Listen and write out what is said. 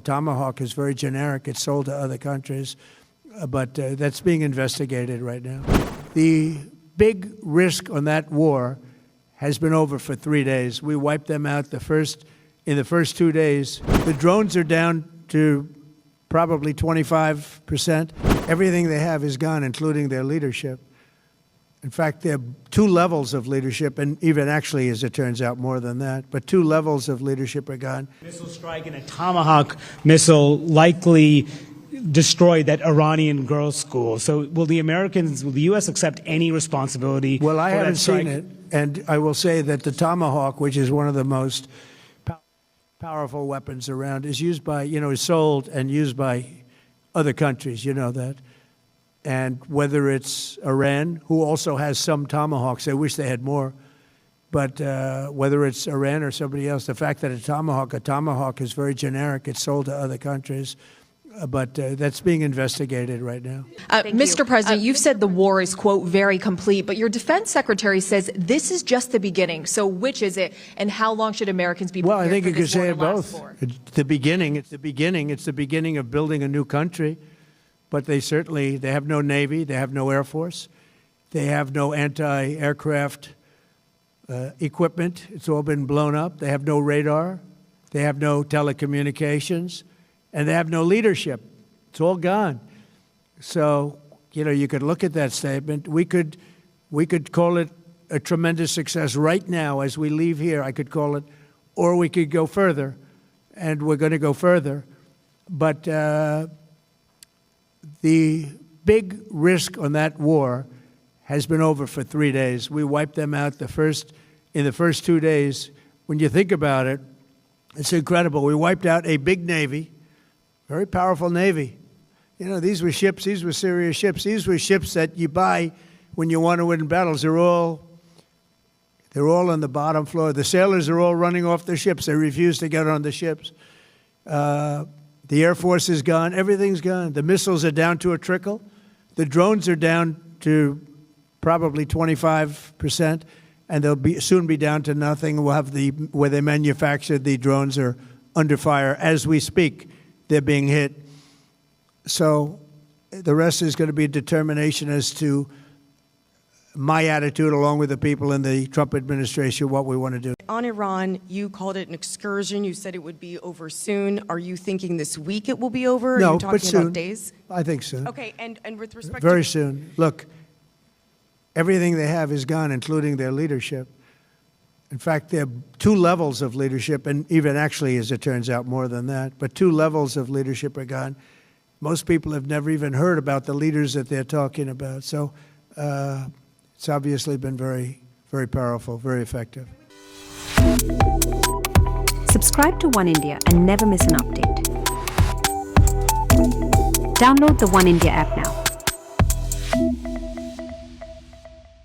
Tomahawk is very generic. It's sold to other countries, but that's being investigated right now. The big risk on that war has been over for 3 days. We wiped them out in the first 2 days. The drones are down to probably 25%. Everything they have is gone, including their leadership. In fact, there are 2 levels of leadership, and even actually, as it turns out, more than that. But 2 levels of leadership are gone. Missile strike and a Tomahawk missile likely destroyed that Iranian girls' school. So will the U.S. accept any responsibility? Well, I for haven't that strike? seen it, and I will say that the Tomahawk, which is one of the most powerful weapons around, is used by, is sold and used by other countries. You know that. And whether it's Iran, who also has some Tomahawks, I wish they had more, but whether it's Iran or somebody else, the fact that a Tomahawk is very generic. It's sold to other countries, but that's being investigated right now. Mr. President, you've said the war is, quote, very complete, but your defense secretary says this is just the beginning. So which is it, and how long should Americans be prepared Well, I think for you could this war say to it last both. for? It's the beginning. It's the beginning. It's the beginning of building a new country. But they have no Navy, they have no Air Force, they have no anti-aircraft equipment. It's all been blown up. They have no radar, they have no telecommunications, and they have no leadership. It's all gone. So, you could look at that statement. We could call it a tremendous success right now as we leave here. I could call it, or we could go further, and we're going to go further. But the big risk on that war has been over for 3 days. We wiped them out in the first 2 days. When you think about it, it's incredible. We wiped out a big Navy, very powerful Navy. These were ships. These were serious ships. These were ships that you buy when you want to win battles. They're all on the bottom floor. The sailors are all running off the ships. They refuse to get on the ships. The Air Force is gone. Everything's gone. The missiles are down to a trickle. The drones are down to probably 25%, and they'll soon be down to nothing. We'll have where they manufacture the drones are under fire as we speak. They're being hit. So the rest is going to be determination as to my attitude, along with the people in the Trump administration, what we want to do. On Iran, you called it an excursion. You said it would be over soon. Are you thinking this week it will be over? No, Are you talking but soon. about days? I think soon. Okay, and with respect Very to... soon. Look, everything they have is gone, including their leadership. In fact, there are 2 levels of leadership, and even actually, as it turns out, more than that. But 2 levels of leadership are gone. Most people have never even heard about the leaders that they're talking about. So it's obviously been very, very powerful, very effective. Subscribe to One India and never miss an update. Download the One India app now.